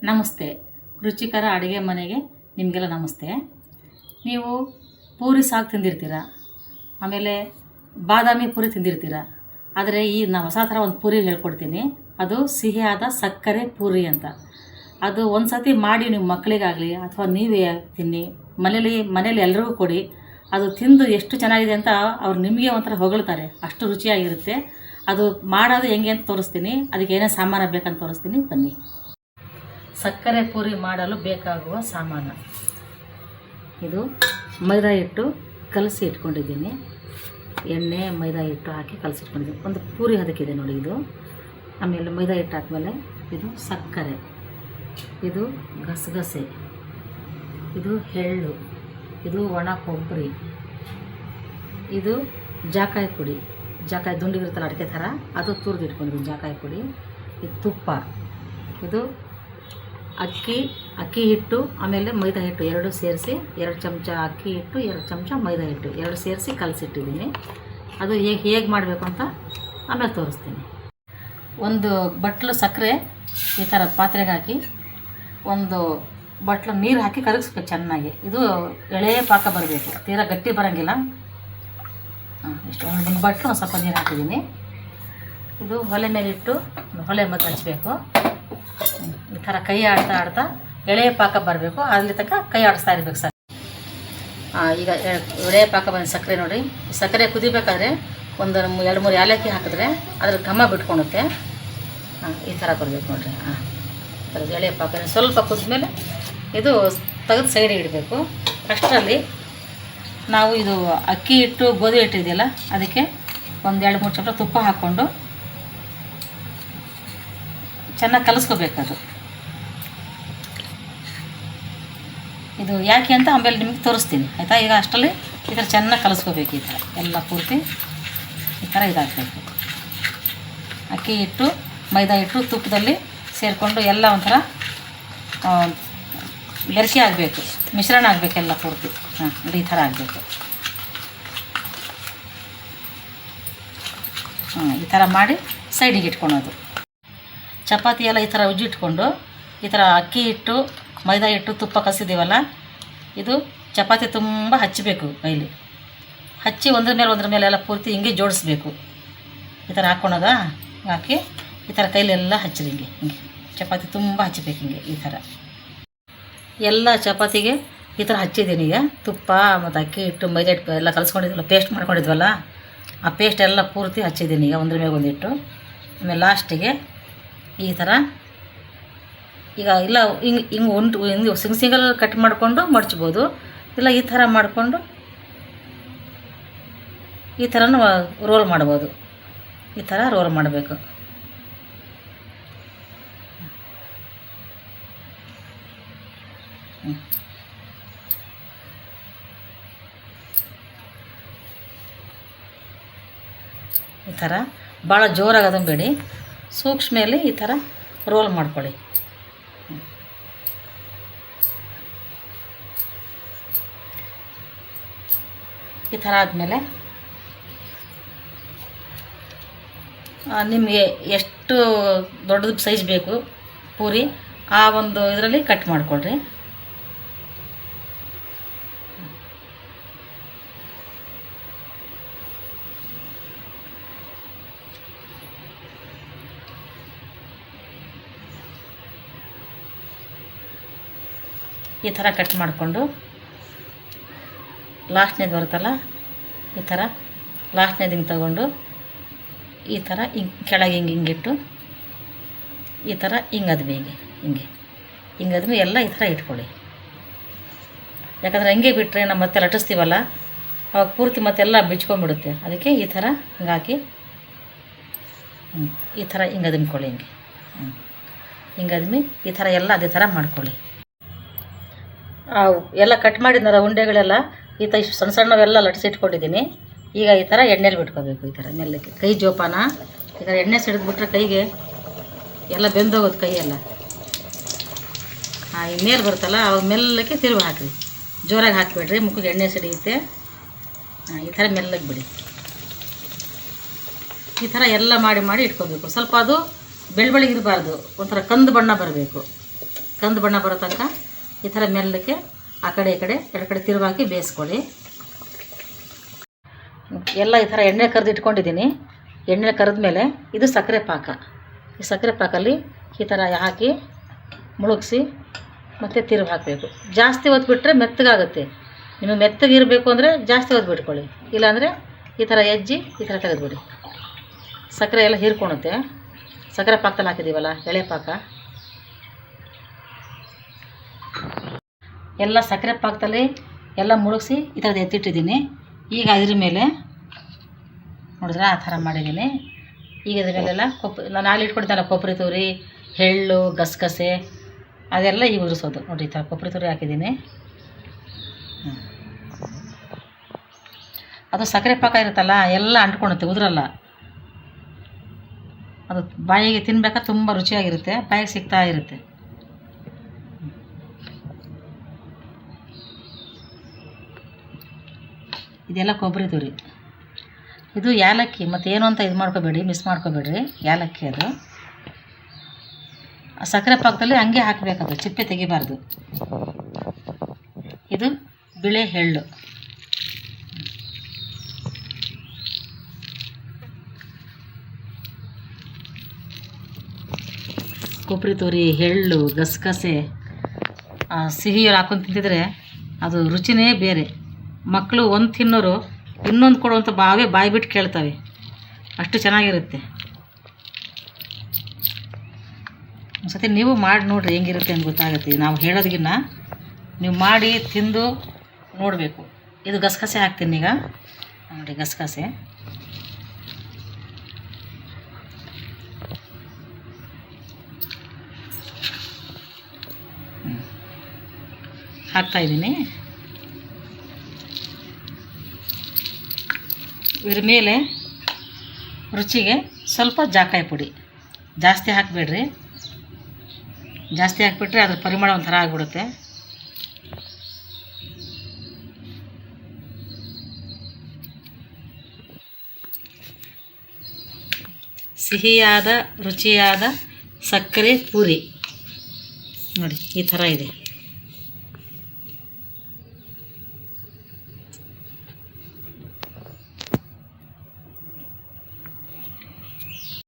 ನಮಸ್ತೆ. ರುಚಿಕರ ಅಡುಗೆ ಮನೆಗೆ ನಿಮಗೆಲ್ಲ ನಮಸ್ತೆ. ನೀವು ಪೂರಿ ಸಾಕು ತಿಂದಿರ್ತೀರ, ಆಮೇಲೆ ಬಾದಾಮಿ ಪೂರಿ ತಿಂದಿರ್ತೀರ. ಆದರೆ ನಾನು ಹೊಸ ಥರ ಒಂದು ಪೂರಿ ಹೇಳ್ಕೊಡ್ತೀನಿ. ಅದು ಸಿಹಿಯಾದ ಸಕ್ಕರೆ ಪೂರಿ ಅಂತ. ಅದು ಒಂದು ಸತಿ ಮಾಡಿ ನಿಮ್ಮ ಮಕ್ಕಳಿಗಾಗಲಿ ಅಥವಾ ನೀವೇ ತಿನ್ನಿ, ಮನೇಲಿ ಎಲ್ರಿಗೂ ಕೊಡಿ. ಅದು ತಿಂದು ಎಷ್ಟು ಚೆನ್ನಾಗಿದೆ ಅಂತ ಅವ್ರು ನಿಮಗೆ ಒಂಥರ ಹೊಗಳ್ತಾರೆ, ಅಷ್ಟು ರುಚಿಯಾಗಿರುತ್ತೆ. ಅದು ಮಾಡೋದು ಹೆಂಗೆ ಅಂತ ತೋರಿಸ್ತೀನಿ. ಅದಕ್ಕೆ ಏನೇ ಸಾಮಾನು ಬೇಕಂತ ತೋರಿಸ್ತೀನಿ, ಬನ್ನಿ. ಸಕ್ಕರೆ ಪೂರಿ ಮಾಡಲು ಬೇಕಾಗುವ ಸಾಮಾನು ಇದು: ಮೈದಾ ಹಿಟ್ಟು ಕಲಸಿ ಇಟ್ಕೊಂಡಿದ್ದೀನಿ, ಎಣ್ಣೆ ಮೈದಾ ಹಿಟ್ಟು ಹಾಕಿ ಕಲಸಿಟ್ಕೊಂಡಿದ್ದೀನಿ. ಒಂದು ಪೂರಿ ಹದಕ್ಕಿದೆ ನೋಡಿ ಇದು. ಆಮೇಲೆ ಮೈದಾ ಹಿಟ್ಟು ಹಾಕ್ಮೇಲೆ ಇದು ಸಕ್ಕರೆ, ಇದು ಗಸಗಸೆ, ಇದು ಎಳ್ಳು, ಇದು ಒಣ ಕೊಬ್ಬರಿ, ಇದು ಜಾಕಾಯಿ ಪುಡಿ, ಜಾಕಾಯಿ ದುಂಡಿಗಿರುತ್ತಲ್ಲ ಅಡಿಕೆ ಥರ, ಅದು ತುರಿದು ಇಟ್ಕೊಂಡಿದ್ದೀನಿ ಜಾಕಾಯಿ ಪುಡಿ. ಇದು ತುಪ್ಪ, ಇದು ಅಕ್ಕಿ ಹಿಟ್ಟು ಆಮೇಲೆ ಮೈದಾ ಹಿಟ್ಟು ಎರಡು ಸೇರಿಸಿ, 2 ಚಮಚ ಅಕ್ಕಿ ಹಿಟ್ಟು, 2 ಚಮಚ ಮೈದಾ ಹಿಟ್ಟು ಎರಡು ಸೇರಿಸಿ ಕಲಸಿಟ್ಟಿದ್ದೀನಿ. ಅದು ಹೇಗೆ ಮಾಡಬೇಕು ಅಂತ ಆಮೇಲೆ ತೋರಿಸ್ತೀನಿ. ಒಂದು ಬಟ್ಲು ಸಕ್ಕರೆ ಈ ಥರ ಪಾತ್ರೆಗೆ ಹಾಕಿ ಒಂದು ಬಟ್ಲು ನೀರು ಹಾಕಿ ಕರಗಿಸ್ಬೇಕು ಚೆನ್ನಾಗಿ. ಇದು ಎಳೆಯ ಪಾಕ ಬರಬೇಕು, ತೀರಾ ಗಟ್ಟಿ ಬರೋಂಗಿಲ್ಲ. ಇಷ್ಟು ಒಂದು ಬಟ್ಲು ಒಂದು ಸ್ವಲ್ಪ ನೀರು ಹಾಕಿದ್ದೀನಿ. ಇದು ಒಲೆ ಮೇಲೆ ಇಟ್ಟು ಒಲೆ ಮತ್ತೆ ಹಚ್ಚಬೇಕು. ಈ ಥರ ಕೈ ಆಡ್ತಾ ಎಳೆಯ ಪಾಕ ಬರಬೇಕು, ಅಲ್ಲಿ ತನಕ ಕೈ ಆಡಿಸ್ತಾ ಇರಬೇಕು ಸರ್. ಈಗ ಎಳೆಯ ಪಾಕ ಬಂದ ಸಕ್ಕರೆ ನೋಡಿ. ಸಕ್ಕರೆ ಕುದಿಬೇಕಾದ್ರೆ ಒಂದು 2-3 ಏಲಕ್ಕಿ ಹಾಕಿದ್ರೆ ಅದ್ರ ಘಮ ಬಿಟ್ಕೊಳುತ್ತೆ. ಈ ಥರ ಬರಬೇಕು ನೋಡಿರಿ. ಥರದ್ದು ಎಳೆಯ ಪಾಕ ಸ್ವಲ್ಪ ಕುದಿದ್ಮೇಲೆ ಇದು ತೆಗೆದು ಸೈಡಿಗೆ ಇಡಬೇಕು. ಅಷ್ಟರಲ್ಲಿ ನಾವು ಇದು ಅಕ್ಕಿ ಹಿಟ್ಟು ಗೋಧಿ ಹಿಟ್ಟು ಇದೆಯಲ್ಲ, ಅದಕ್ಕೆ ಒಂದು 2-3 ಚಮಚ ತುಪ್ಪ ಹಾಕ್ಕೊಂಡು ಚೆನ್ನಾಗಿ ಕಲಿಸ್ಕೋಬೇಕದು. ಇದು ಯಾಕೆ ಅಂತ ಆಮೇಲೆ ನಿಮಗೆ ತೋರಿಸ್ತೀನಿ, ಆಯಿತಾ? ಈಗ ಅಷ್ಟರಲ್ಲಿ ಈ ಥರ ಚೆನ್ನಾಗಿ ಕಲಿಸ್ಕೋಬೇಕು. ಈ ಥರ ಎಲ್ಲ ಪೂರ್ತಿ ಈ ಥರ ಇದಾಗಬೇಕು. ಅಕ್ಕಿ ಹಿಟ್ಟು ಮೈದಾ ಹಿಟ್ಟು ತುಪ್ಪದಲ್ಲಿ ಸೇರಿಕೊಂಡು ಎಲ್ಲ ಒಂಥರ ಬೆರಕೆ ಆಗಬೇಕು, ಮಿಶ್ರಣ ಆಗಬೇಕೆಲ್ಲ ಪೂರ್ತಿ. ನೋಡಿ ಈ ಥರ ಆಗಬೇಕು. ಈ ಥರ ಮಾಡಿ ಸೈಡಿಗೆ ಇಟ್ಕೊಳೋದು. ಚಪಾತಿ ಎಲ್ಲ ಈ ಥರ ಉಜ್ಜಿಟ್ಕೊಂಡು ಈ ಥರ ಅಕ್ಕಿ ಹಿಟ್ಟು ಮೈದಾ ಹಿಟ್ಟು ತುಪ್ಪ ಕಸಿದ್ದೀವಲ್ಲ, ಇದು ಚಪಾತಿ ತುಂಬ ಹಚ್ಚಬೇಕು. ಕೈಲಿ ಹಚ್ಚಿ ಒಂದ್ರ ಮೇಲೆ ಎಲ್ಲ ಪೂರ್ತಿ ಹಿಂಗೆ ಜೋಡಿಸ್ಬೇಕು. ಈ ಥರ ಹಾಕ್ಕೊಳೋದ ಹಾಕಿ ಈ ಥರ ಕೈಲೆಲ್ಲ ಹಚ್ಚಿರಿ. ಹಿಂಗೆ ಚಪಾತಿ ತುಂಬ ಹಚ್ಚಬೇಕು. ಹಿಂಗೆ ಈ ಥರ ಎಲ್ಲ ಚಪಾತಿಗೆ ಈ ಥರ ಹಚ್ಚಿದ್ದೀನಿ. ಈಗ ತುಪ್ಪ ಮತ್ತು ಅಕ್ಕಿ ಹಿಟ್ಟು ಮೈದಾ ಹಿಟ್ಟು ಎಲ್ಲ ಕಲಿಸ್ಕೊಂಡಿದ್ವಲ್ಲ, ಪೇಸ್ಟ್ ಮಾಡ್ಕೊಂಡಿದ್ವಲ್ಲ, ಆ ಪೇಸ್ಟ್ ಎಲ್ಲ ಪೂರ್ತಿ ಹಚ್ಚಿದ್ದೀನಿ. ಈಗ ಒಂದ್ರ ಮೇಲೆ ಒಂದಿಟ್ಟು ಆಮೇಲೆ ಲಾಸ್ಟಿಗೆ ಈ ಥರ ಈಗ ಇಲ್ಲ ಹಿಂಗೆ ಸಿಂಗಲ್ ಕಟ್ ಮಾಡಿಕೊಂಡು ಮಡ್ಚ್ಬೋದು, ಇಲ್ಲ ಈ ಥರ ಮಾಡಿಕೊಂಡು ಈ ಥರನೂ ರೋಲ್ ಮಾಡ್ಬೋದು. ಈ ಥರ ರೋಲ್ ಮಾಡಬೇಕು. ಈ ಥರ ಭಾಳ ಜೋರಾಗೋದನ್ನು ಬೇಡಿ, ಸೂಕ್ಷ್ಮೆಯಲ್ಲಿ ಈ ಥರ ರೋಲ್ ಮಾಡ್ಕೊಳ್ಳಿ. ಈ ಥರ ಆದಮೇಲೆ ನಿಮಗೆ ಎಷ್ಟು ದೊಡ್ಡದು ಸೈಜ್ ಬೇಕು ಪೂರಿ, ಆ ಒಂದು ಇದರಲ್ಲಿ ಕಟ್ ಮಾಡಿಕೊಳ್ರಿ. ಈ ಥರ ಕಟ್ ಮಾಡಿಕೊಂಡು ಲಾಸ್ಟ್ನೇದು ಬರುತ್ತಲ್ಲ, ಈ ಥರ ಲಾಸ್ಟ್ನೇದು ಹಿಂಗೆ ತಗೊಂಡು ಈ ಥರ ಕೆಳಗೆ ಹಿಂಗಿಟ್ಟು ಈ ಥರ ಹಿಂಗದ್ಮೆ ಹಿಂಗದ್ಮೆ ಎಲ್ಲ ಈ ಥರ ಇಟ್ಕೊಳ್ಳಿ. ಯಾಕಂದರೆ ಹಂಗೆ ಬಿಟ್ಟರೆ ನಾವು ಮತ್ತೆ ಲಟ್ಟಿಸ್ತೀವಲ್ಲ, ಅವಾಗ ಪೂರ್ತಿ ಮತ್ತೆಲ್ಲ ಬಿಚ್ಕೊಂಡ್ಬಿಡುತ್ತೆ. ಅದಕ್ಕೆ ಈ ಥರ ಹಿಂಗಾಕಿ ಈ ಥರ ಹಿಂಗದ್ಮ್ಕೊಳ್ಳಿ. ಹಿಂಗದ್ಮಿ ಈ ಥರ ಎಲ್ಲ ಅದೇ ಥರ ಮಾಡ್ಕೊಳ್ಳಿ. ಎಲ್ಲ ಕಟ್ ಮಾಡಿದ್ನಲ್ಲ ಉಂಡೆಗಳೆಲ್ಲ ಈ ಥರ ಇಷ್ಟು ಸಣ್ಣವೆಲ್ಲ ಲಟ್ಟಿಸಿಟ್ಕೊಂಡಿದ್ದೀನಿ. ಈಗ ಈ ಥರ ಎಣ್ಣೆಲಿ ಬಿಟ್ಕೋಬೇಕು. ಈ ಥರ ಮೆಲ್ಲಕ್ಕೆ ಕೈ ಜೋಪಾನ ಈ ಥರ ಎಣ್ಣೆ ಸಿಡಿದ್ಬಿಟ್ರೆ ಕೈಗೆ ಎಲ್ಲ ಬೆಂದೋಗೋದು ಕೈಯೆಲ್ಲ. ಈ ಮೇಲೆ ಬರುತ್ತಲ್ಲ ಅವಾಗ ಮೆಲ್ಲಕ್ಕೆ ತಿರುವು ಹಾಕಿರಿ, ಜೋರಾಗಿ ಹಾಕಿಬಿಡ್ರಿ, ಮುಖಕ್ಕೆ ಎಣ್ಣೆ ಸಿಡಿಯುತ್ತೆ. ಈ ಥರ ಮೆಲ್ಲಗೆ ಬಿಡಿ. ಈ ಥರ ಎಲ್ಲ ಮಾಡಿ ಇಟ್ಕೋಬೇಕು. ಸ್ವಲ್ಪ ಅದು ಬೆಳ್ಳಿಗಿರಬಾರ್ದು, ಒಂಥರ ಕಂದು ಬಣ್ಣ ಬರಬೇಕು. ಕಂದು ಬಣ್ಣ ಬರೋ ತನಕ ಈ ಥರ ಮೆಲ್ಲಕ್ಕೆ ಆ ಕಡೆ ಈ ಕಡೆ ಎರಡು ಕಡೆ ತಿರುವಾಗಿ ಬೇಯಿಸ್ಕೊಳ್ಳಿ. ಎಲ್ಲ ಈ ಥರ ಎಣ್ಣೆ ಕರೆದು ಇಟ್ಕೊಂಡಿದ್ದೀನಿ. ಎಣ್ಣೆ ಕರೆದ ಮೇಲೆ ಇದು ಸಕ್ಕರೆ ಪಾಕ. ಈ ಸಕ್ಕರೆ ಪಾಕಲ್ಲಿ ಈ ಥರ ಹಾಕಿ ಮುಳುಗಿಸಿ ಮತ್ತು ತಿರುಗಿ ಹಾಕಬೇಕು. ಜಾಸ್ತಿ ಹೊತ್ತು ಬಿಟ್ಟರೆ ಮೆತ್ತಗಾಗುತ್ತೆ. ನಿಮಗೆ ಮೆತ್ತಗಿರಬೇಕು ಅಂದರೆ ಜಾಸ್ತಿ ಹೊತ್ತು ಬಿಟ್ಕೊಳ್ಳಿ, ಇಲ್ಲಾಂದರೆ ಈ ಥರ ಎಜ್ಜಿ ಈ ಥರ ತೆಗೆದುಬಿಡಿ. ಸಕ್ಕರೆ ಎಲ್ಲ ಹೀರ್ಕೊಳುತ್ತೆ. ಸಕ್ಕರೆ ಪಾಕದಲ್ಲಿ ಹಾಕಿದ್ದೀವಲ್ಲ ಎಳೆ ಪಾಕ, ಎಲ್ಲ ಸಕ್ಕರೆ ಪಾಕದಲ್ಲಿ ಎಲ್ಲ ಮುಳುಗಿಸಿ ಈ ಥರದ್ದು ಎತ್ತಿಟ್ಟಿದ್ದೀನಿ. ಈಗ ಇದ್ರ ಮೇಲೆ ನೋಡಿದ್ರೆ ಆ ಥರ ಮಾಡಿದ್ದೀನಿ. ಈಗ ಇದ್ರ ಮೇಲೆಲ್ಲ ನಾನು ಅಲ್ಲಿ ಇಟ್ಕೊಂಡಿದ್ದಲ್ಲ ಕೊಬ್ಬರಿ ತುರಿ, ಎಳ್ಳು, ಗಸಗಸೆ ಅದೆಲ್ಲ ಈಗ ಉರಿಸೋದು. ನೋಡಿ ಈ ಥರ ಕೊಬ್ಬರಿ ತುರಿ ಹಾಕಿದ್ದೀನಿ. ಅದು ಸಕ್ಕರೆ ಪಾಕ ಇರುತ್ತಲ್ಲ ಎಲ್ಲ ಅಂಟ್ಕೊಳುತ್ತೆ, ಉದುರಲ್ಲ. ಅದು ಬಾಯಿಗೆ ತಿನ್ಬೇಕಾದ್ರೆ ತುಂಬ ರುಚಿಯಾಗಿರುತ್ತೆ, ಬಾಯಿಗೆ ಸಿಗ್ತಾ ಇರುತ್ತೆ. ಇದೆಲ್ಲ ಕೊಬ್ಬರಿ ತುರಿ. ಇದು ಏಲಕ್ಕಿ, ಮತ್ತು ಏನು ಅಂತ ಇದು ಮಾಡ್ಕೋಬೇಡಿ, ಮಿಸ್ ಮಾಡ್ಕೋಬೇಡ್ರಿ. ಏಲಕ್ಕಿ ಅದು ಸಕ್ಕರೆ ಪಾಕದಲ್ಲಿ ಹಂಗೆ ಹಾಕಬೇಕದು, ಚಿಪ್ಪೆ ತೆಗಿಬಾರ್ದು. ಇದು ಬಿಳೆ ಎಳ್ಳು. ಕೊಬ್ಬರಿ ತುರಿ, ಎಳ್ಳು, ಗಸಗಸೆ ಸಿಹಿಯರು ಹಾಕೊಂಡು ತಿಂತಿದ್ರೆ ಅದು ರುಚಿನೇ ಬೇರೆ. ಮಕ್ಕಳು ಒಂದು ತಿನ್ನೋರು ಇನ್ನೊಂದು ಕೊಡುವಂಥ ಬಾಯಿ ಬಿಟ್ಟು ಕೇಳ್ತವೆ, ಅಷ್ಟು ಚೆನ್ನಾಗಿರುತ್ತೆ. ಒಂದ್ಸತಿ ನೀವು ಮಾಡಿ ನೋಡಿರಿ, ಹೆಂಗಿರುತ್ತೆ ಅಂತ ಗೊತ್ತಾಗುತ್ತೆ. ನಾವು ಹೇಳೋದಕ್ಕಿಂತ ನೀವು ಮಾಡಿ ತಿಂದು ನೋಡಬೇಕು. ಇದು ಗಸಗಸೆ ಹಾಕ್ತೀನಿ ಈಗ. ನೋಡಿ ಗಸಗಸೆ ಹಾಕ್ತಾಯಿದ್ದೀನಿ. ಇದ್ರ ಮೇಲೆ ರುಚಿಗೆ ಸ್ವಲ್ಪ ಜಾಕಾಯಿ ಪುಡಿ, ಜಾಸ್ತಿ ಹಾಕಬೇಡ್ರಿ. ಜಾಸ್ತಿ ಹಾಕಿಬಿಟ್ರೆ ಅದ್ರ ಪರಿಮಳ ಒಂಥರ ಆಗಿಬಿಡುತ್ತೆ. ಸಿಹಿಯಾದ ರುಚಿಯಾದ ಸಕ್ಕರೆ ಪೂರಿ ನೋಡಿ ಈ ಥರ ಇದೆ.